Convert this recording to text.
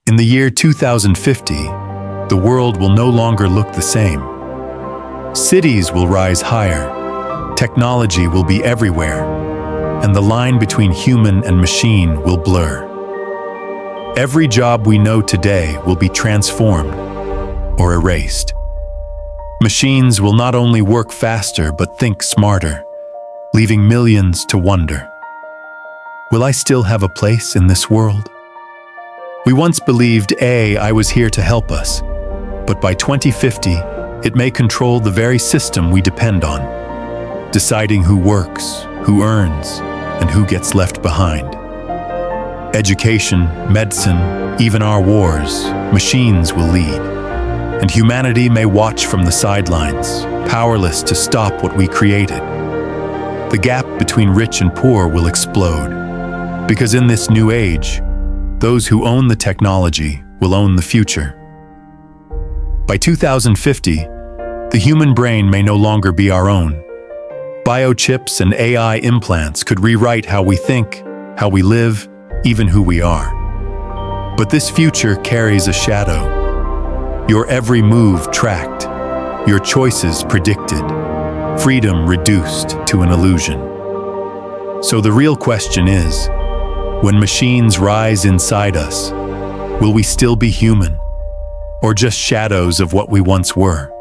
In the year 2050, the world will no longer look the same. Cities will rise higher, technology will be everywhere, and the line between human and machine will blur. Every job we know today will be transformed or erased. Machines will not only work faster but think smarter, leaving millions to wonder. Will I still have a place in this world? We once believed AI was here to help us, but by 2050, it may control the very system we depend on, deciding who works, who earns, and who gets left behind. Education, medicine, even our wars, machines will lead, and humanity may watch from the sidelines, powerless to stop what we created. The gap between rich and poor will explode, because in this new age, those who own the technology will own the future. By 2050, the human brain may no longer be our own. Biochips and AI implants could rewrite how we think, how we live, even who we are. But this future carries a shadow. Your every move tracked, your choices predicted, freedom reduced to an illusion. So the real question is, when machines rise inside us, will we still be human, or just shadows of what we once were?